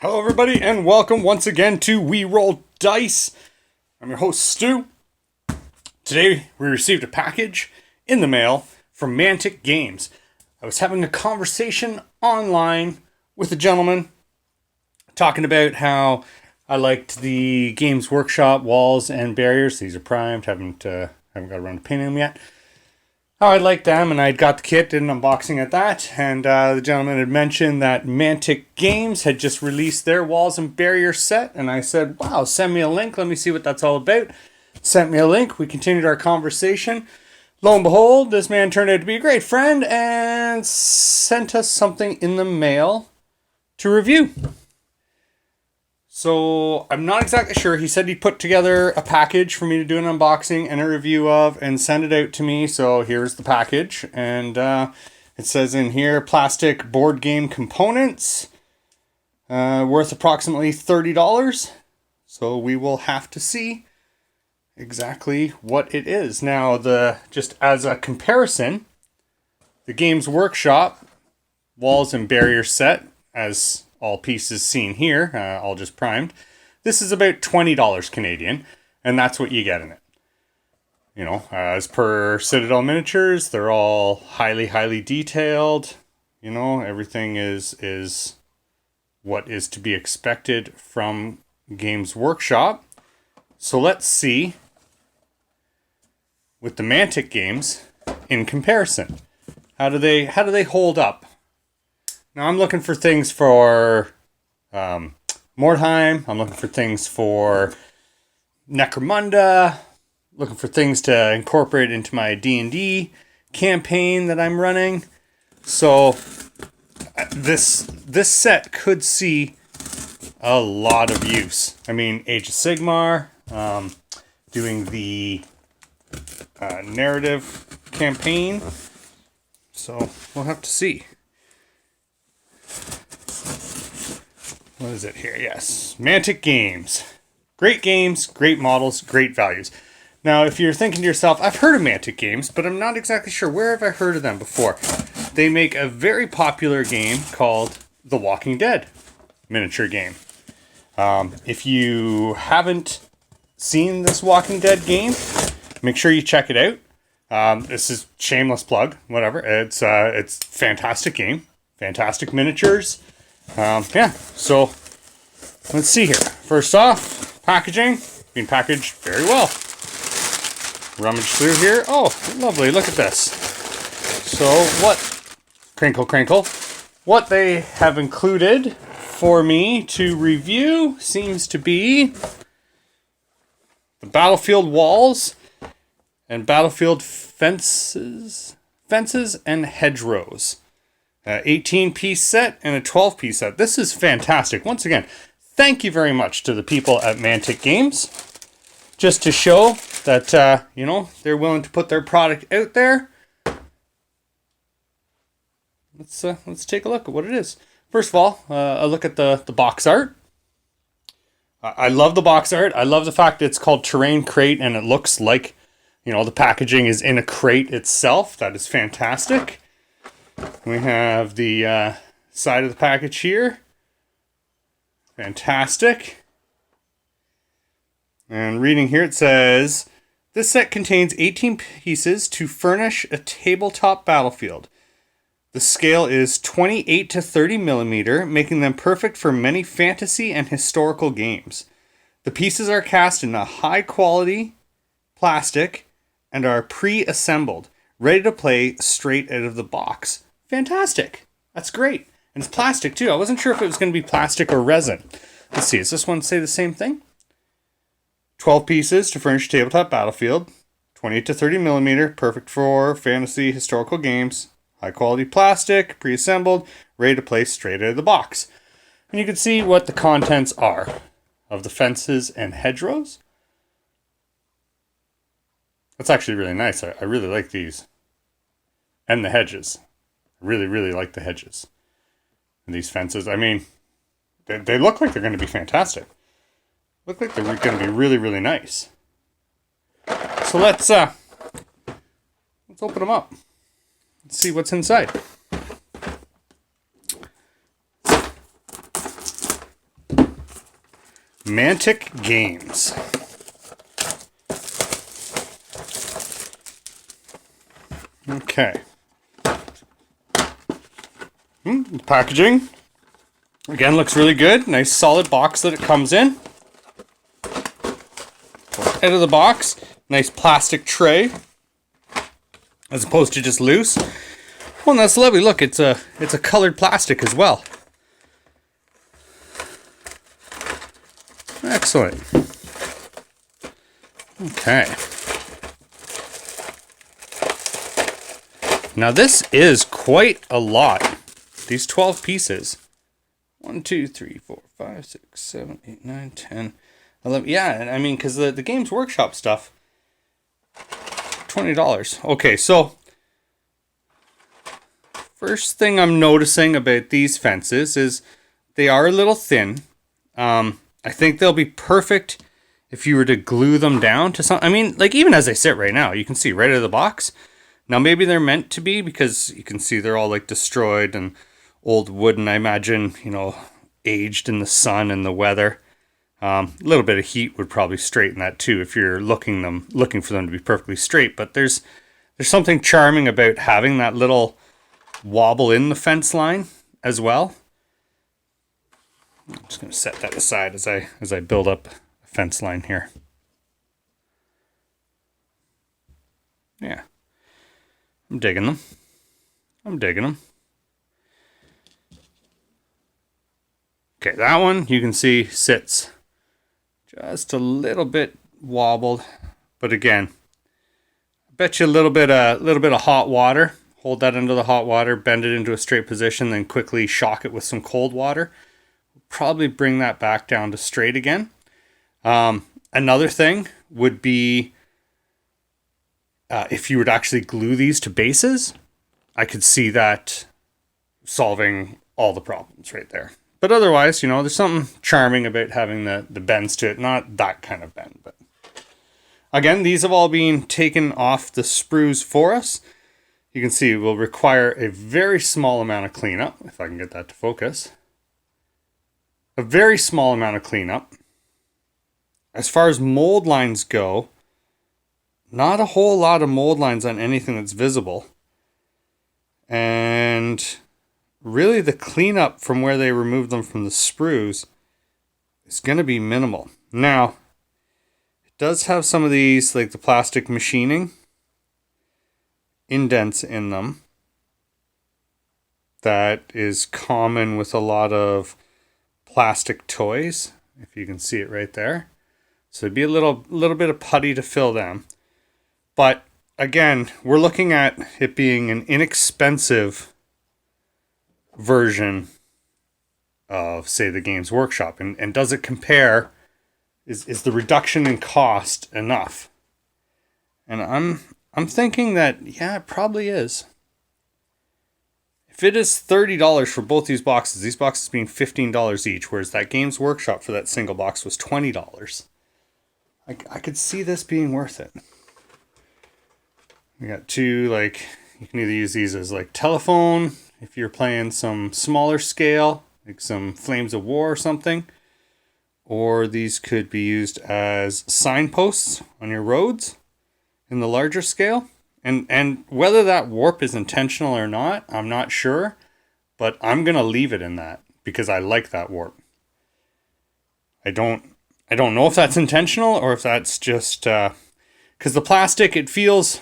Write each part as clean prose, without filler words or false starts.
Hello everybody and welcome once again to We Roll Dice. I'm your host Stu. Today we received a package in the mail from Mantic Games. I was having a conversation online with a gentleman talking about how I liked the Games Workshop walls and barriers. These are primed, haven't got around to painting them yet. How I liked them, and I'd got the kit, did an unboxing at that, and the gentleman had mentioned that Mantic Games had just released their walls and barrier set, and I said, wow, send me a link, let me see what that's all about. Sent me a link, we continued our conversation. Lo and behold, this man turned out to be a great friend and sent us something in the mail to review. So I'm not exactly sure. He said he'd put together a package for me to do an unboxing and a review of and send it out to me. So here's the package. And it says in here, plastic board game components worth approximately $30. So we will have to see exactly what it is. Now, just as a comparison, the Games Workshop walls and barrier set, as all pieces seen here, all just primed. This is about $20 Canadian, and that's what you get in it. You know, as per Citadel Miniatures, they're all highly detailed. You know, everything is what is to be expected from Games Workshop. So let's see with the Mantic games in comparison. How do they hold up? Now I'm looking for things for Mordheim. I'm looking for things for Necromunda. Looking for things to incorporate into my D&D campaign that I'm running. So this set could see a lot of use. I mean, Age of Sigmar, doing the narrative campaign. So we'll have to see. What is it here? Yes. Mantic Games. Great games, great models, great values. Now, if you're thinking to yourself, I've heard of Mantic Games, but I'm not exactly sure. Where have I heard of them before? They make a very popular game called The Walking Dead miniature game. If you haven't seen this Walking Dead game, make sure you check it out. This is shameless plug, whatever. It's fantastic game. Fantastic miniatures. Yeah, so let's see here. First off, packaging. Being packaged very well. Rummage through here. Oh, lovely. Look at this. So crinkle. What they have included for me to review seems to be the Battlefield walls and Battlefield Fences and Hedgerows. 18-piece set and a 12-piece set. This is fantastic. Once again, thank you very much to the people at Mantic Games. Just to show that, they're willing to put their product out there. Let's take a look at what it is. First of all, a look at the box art. I love the box art. I love the fact that it's called Terrain Crate and it looks like, the packaging is in a crate itself. That is fantastic. We have the side of the package here. Fantastic. And reading here it says, this set contains 18 pieces to furnish a tabletop battlefield. The scale is 28 to 30 millimeter, making them perfect for many fantasy and historical games. The pieces are cast in a high quality plastic and are pre-assembled, ready to play straight out of the box. Fantastic. That's great. And it's plastic too. I wasn't sure if it was going to be plastic or resin. Let's see. Does this one say the same thing? 12 pieces to furnish a tabletop battlefield. 28 to 30 millimeter. Perfect for fantasy historical games. High quality plastic. Pre-assembled. Ready to play straight out of the box. And you can see what the contents are of the Fences and Hedgerows. That's actually really nice. I really like these. And the Hedges. I really like the Hedges. And these fences, I mean, they look like they're going to be fantastic. Look like they're going to be really nice. So let's open them up. Let's see what's inside. Mantic Games. Okay. Packaging. Again, looks really good. Nice solid box that it comes in. Out of the box. Nice plastic tray. As opposed to just loose. Well, and that's lovely. Look, it's a colored plastic as well. Excellent. Okay. Now this is quite a lot. These 12 pieces. 1, 2, 3, 4, 5, 6, 7, 8, 9, 10, 11. Yeah, and I mean, because the Games Workshop stuff, $20. Okay, so first thing I'm noticing about these fences is they are a little thin. I think they'll be perfect if you were to glue them down to something. I mean, like even as they sit right now, you can see right out of the box. Now maybe they're meant to be because you can see they're all like destroyed and old wood, and I imagine, you know, aged in the sun and the weather. A little bit of heat would probably straighten that too if you're looking for them to be perfectly straight. But there's something charming about having that little wobble in the fence line as well. I'm just going to set that aside as I build up a fence line here. Yeah. I'm digging them. Okay, that one you can see sits just a little bit wobbled, but again, I bet you a little bit of hot water. Hold that under the hot water, bend it into a straight position, then quickly shock it with some cold water. Probably bring that back down to straight again. Another thing would be if you would actually glue these to bases, I could see that solving all the problems right there. But otherwise, you know, there's something charming about having the bends to it. Not that kind of bend, but again, these have all been taken off the sprues for us. You can see it will require a very small amount of cleanup, if I can get that to focus. A very small amount of cleanup. As far as mold lines go, not a whole lot of mold lines on anything that's visible. And really the cleanup from where they removed them from the sprues is going to be minimal. Now, it does have some of these, like the plastic machining indents in them. That is common with a lot of plastic toys, if you can see it right there. So it'd be a little bit of putty to fill them. But again, we're looking at it being an inexpensive version of, say, the Games Workshop. And does it compare? Is the reduction in cost enough? And I'm thinking that, yeah, it probably is. If it is $30 for both these boxes being $15 each, whereas that Games Workshop for that single box was $20, I could see this being worth it. We got two, like, you can either use these as like telephone, if you're playing some smaller scale, like some Flames of War or something, or these could be used as signposts on your roads in the larger scale. And whether that warp is intentional or not, I'm not sure, but I'm going to leave it in that because I like that warp. I don't know if that's intentional or if that's just because the plastic, it feels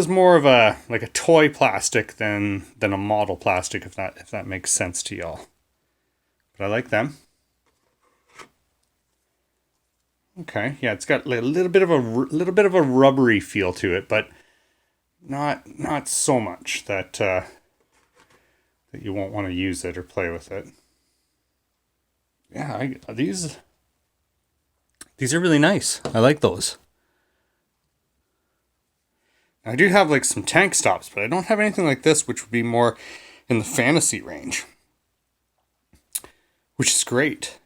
more of a like a toy plastic than a model plastic, if that makes sense to y'all. But I like them. Okay, yeah, it's got a little bit of a rubbery feel to it, but not so much that you won't want to use it or play with it. Yeah, these are really nice. I like those. I do have like some tank stops, but I don't have anything like this, which would be more in the fantasy range, which is great.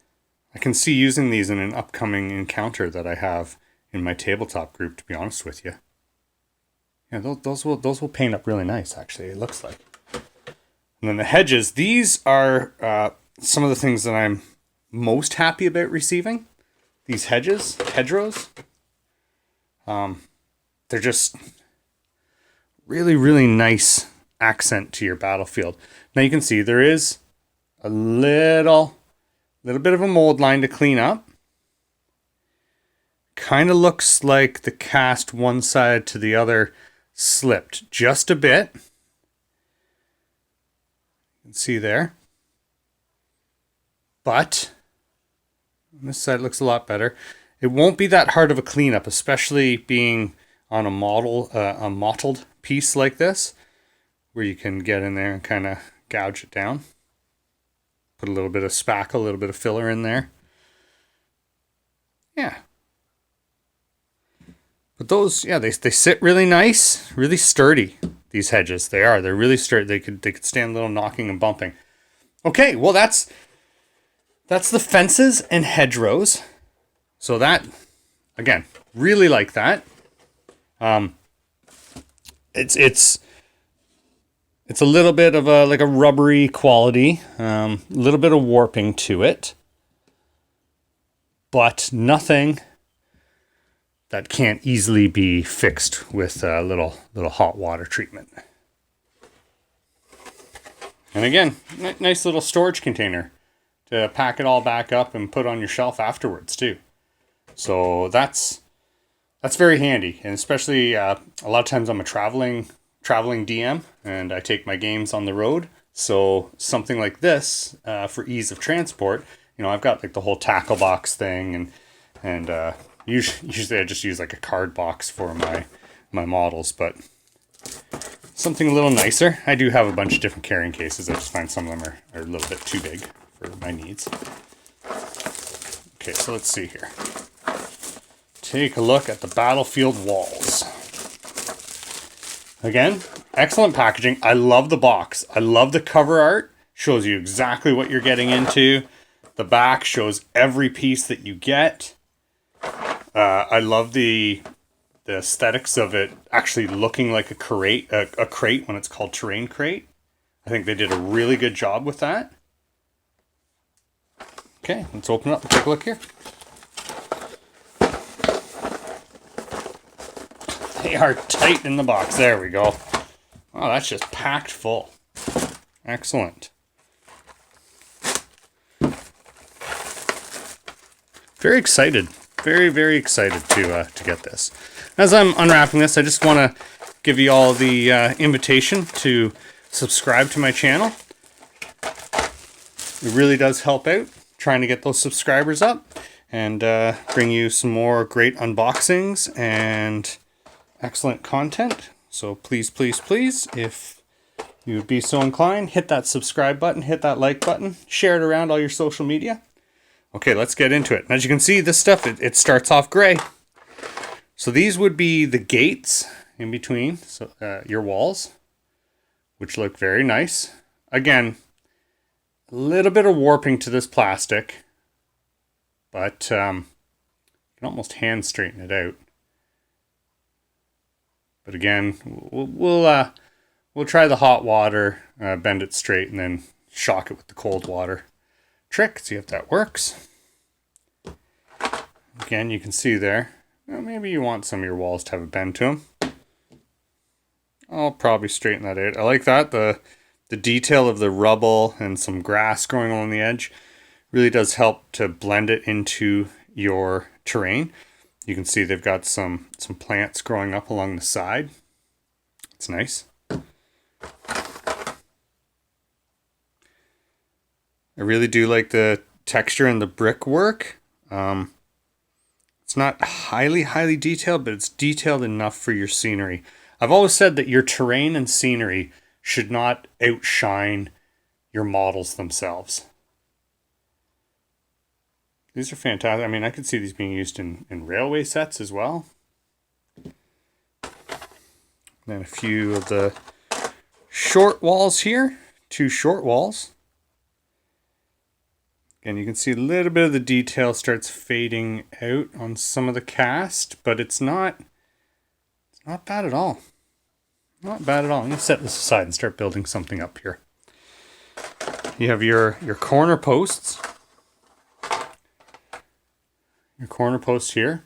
I can see using these in an upcoming encounter that I have in my tabletop group, to be honest with you. Yeah, those will paint up really nice, actually, it looks like. And then the hedges, these are some of the things that I'm most happy about receiving. These hedgerows. They're just really, really nice accent to your battlefield. Now you can see there is a little bit of a mold line to clean up. Kind of looks like the cast one side to the other slipped just a bit. You can see there. But this side looks a lot better. It won't be that hard of a cleanup, especially being on a mottled piece like this, where you can get in there and kind of gouge it down. Put a little bit of spackle, a little bit of filler in there. Yeah. But those, yeah, they sit really nice, really sturdy, these hedges. They're really sturdy. They could stand a little knocking and bumping. Okay, well that's the Fences and Hedgerows. So that, again, really like that. It's a little bit of a rubbery quality, a little bit of warping to it, but nothing that can't easily be fixed with a little hot water treatment. And again, nice little storage container to pack it all back up and put on your shelf afterwards too. So that's very handy, and especially a lot of times I'm a traveling DM and I take my games on the road. So something like this for ease of transport, I've got like the whole tackle box thing, and usually I just use like a card box for my models, but something a little nicer. I do have a bunch of different carrying cases. I just find some of them are a little bit too big for my needs. Okay, so let's see here. Take a look at the Battlefield walls. Again, excellent packaging. I love the box. I love the cover art. Shows you exactly what you're getting into. The back shows every piece that you get. I love the aesthetics of it actually looking like a crate when it's called Terrain Crate. I think they did a really good job with that. Okay, let's open it up and take a look here. They are tight in the box. There we go. Oh, that's just packed full. Excellent. Very excited. Very, very excited to get this. As I'm unwrapping this, I just want to give you all the invitation to subscribe to my channel. It really does help out trying to get those subscribers up and bring you some more great unboxings and excellent content. So please, please, please, if you would be so inclined, hit that subscribe button, hit that like button, share it around all your social media. Okay, let's get into it. And as you can see, this stuff, it starts off gray. So these would be the gates in between your walls, which look very nice. Again, a little bit of warping to this plastic, but you can almost hand straighten it out. But again, we'll try the hot water, bend it straight, and then shock it with the cold water trick. See if that works. Again, you can see there. Well, maybe you want some of your walls to have a bend to them. I'll probably straighten that out. I like that. The detail of the rubble and some grass growing along the edge really does help to blend it into your terrain. You can see they've got some plants growing up along the side. It's nice. I really do like the texture and the brickwork. It's not highly detailed, but it's detailed enough for your scenery. I've always said that your terrain and scenery should not outshine your models themselves. These are fantastic. I mean, I could see these being used in railway sets as well. Then a few of the short walls here. 2 short walls. Again, you can see a little bit of the detail starts fading out on some of the cast, but it's not bad at all. Not bad at all. I'm going to set this aside and start building something up here. You have your corner posts. your corner post here.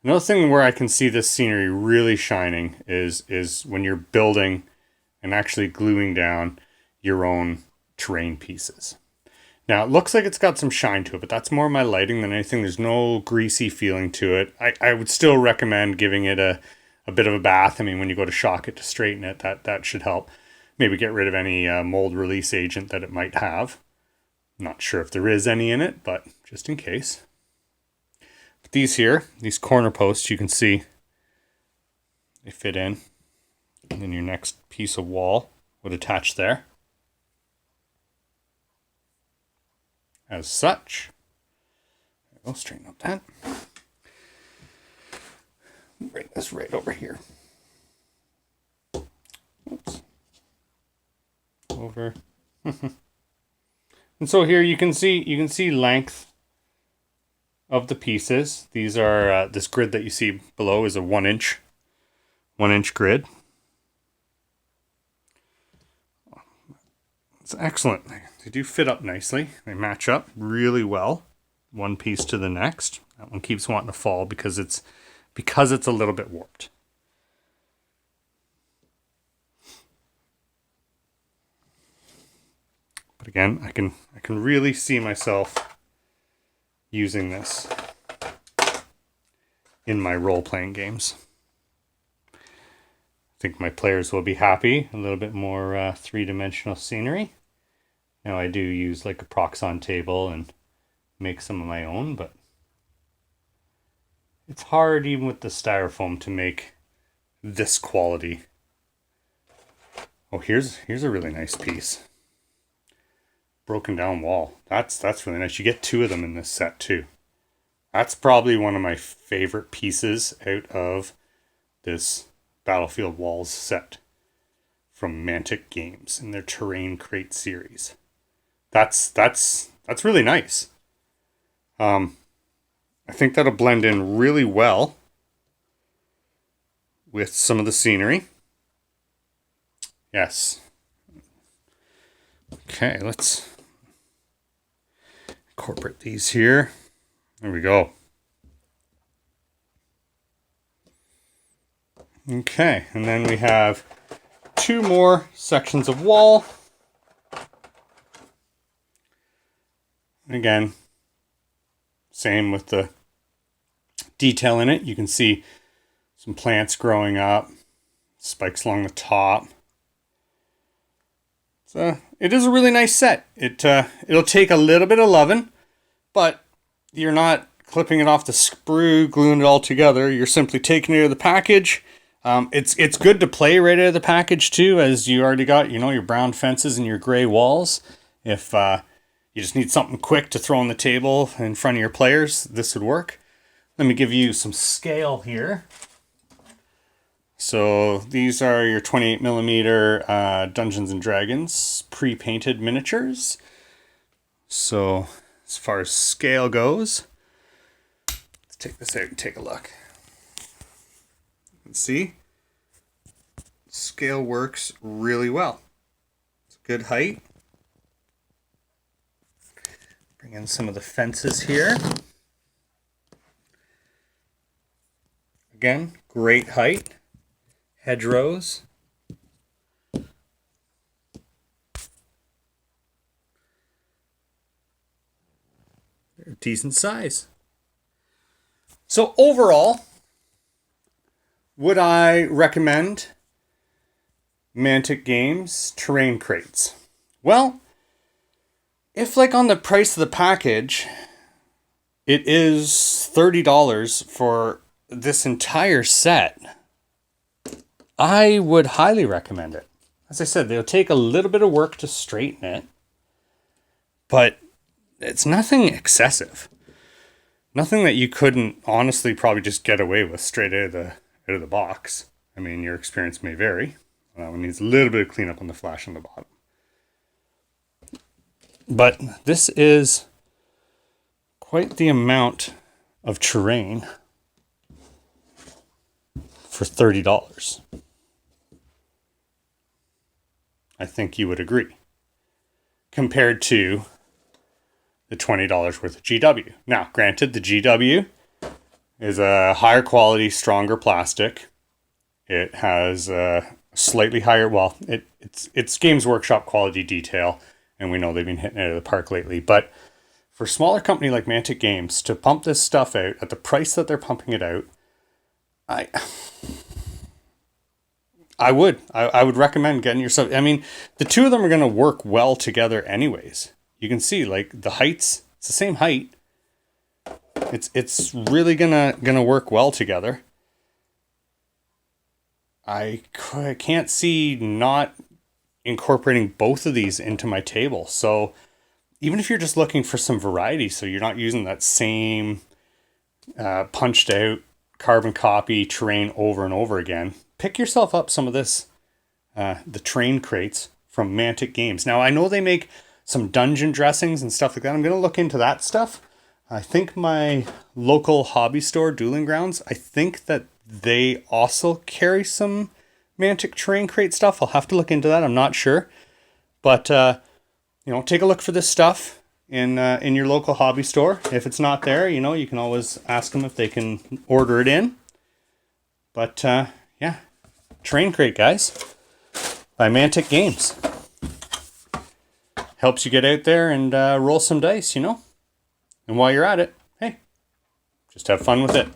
Another thing where I can see this scenery really shining is when you're building and actually gluing down your own terrain pieces. Now, it looks like it's got some shine to it, but that's more my lighting than anything. There's no greasy feeling to it. I would still recommend giving it a bit of a bath. I mean, when you go to shock it to straighten it, that should help. Maybe get rid of any mold release agent that it might have. Not sure if there is any in it, but just in case. But these here, these corner posts, you can see they fit in. And then your next piece of wall would attach there. As such, I'll straighten up that. Bring this right over here. Oops. Over. And so here you can see length of the pieces. These are this grid that you see below is a 1 inch grid. It's excellent. They do fit up nicely. They match up really well, one piece to the next. That one keeps wanting to fall because it's a little bit warped. But again, I can really see myself using this in my role-playing games. I think my players will be happy. A little bit more three-dimensional scenery. Now I do use like a Proxon table and make some of my own, but it's hard even with the styrofoam to make this quality. Oh, here's a really nice piece. Broken down wall. That's really nice. You get 2 of them in this set too. That's probably one of my favorite pieces out of this Battlefield Walls set from Mantic Games in their Terrain Crate series. That's really nice. I think that'll blend in really well with some of the scenery. Yes. Okay, let's incorporate these here. There we go. Okay, and then we have 2 more sections of wall. Again, same with the detail in it. You can see some plants growing up, spikes along the top. So it is a really nice set. It'll take a little bit of loving, but you're not clipping it off the sprue, gluing it all together. You're simply taking it out of the package. It's good to play right out of the package too, as you already got, your brown fences and your gray walls. If you just need something quick to throw on the table in front of your players, this would work. Let me give you some scale here. So these are your 28mm Dungeons and Dragons pre-painted miniatures. So as far as scale goes, let's take this out and take a look. You can see, scale works really well. It's a good height. Bring in some of the fences here. Again, great height. Hedgerows. They're decent size. So overall, would I recommend Mantic Games terrain crates? Well, if like on the price of the package, it is $30 for this entire set, I would highly recommend it. As I said, they'll take a little bit of work to straighten it, but it's nothing excessive. Nothing that you couldn't honestly probably just get away with straight out of the box. I mean, your experience may vary. It needs a little bit of cleanup on the flash on the bottom. But this is quite the amount of terrain for $30. I think you would agree. Compared to the $20 worth of GW. Now, granted, the GW is a higher quality, stronger plastic. It has a slightly higher, well, it's Games Workshop quality detail, and we know they've been hitting it out of the park lately. But for a smaller company like Mantic Games to pump this stuff out at the price that they're pumping it out, I would recommend getting yourself. I mean, the two of them are going to work well together, anyways. You can see like the heights; it's the same height. It's really gonna work well together. I can't see not incorporating both of these into my table. So even if you're just looking for some variety, so you're not using that same punched out carbon copy terrain over and over again, pick yourself up some of this, the terrain crates from Mantic Games. Now, I know they make some dungeon dressings and stuff like that. I'm going to look into that stuff. I think my local hobby store, Dueling Grounds, I think that they also carry some Mantic terrain crate stuff. I'll have to look into that. I'm not sure. But, take a look for this stuff in your local hobby store. If it's not there, you can always ask them if they can order it in. But, yeah, terrain crate, guys, by Mantic Games. Helps you get out there and roll some dice, And while you're at it, hey, just have fun with it.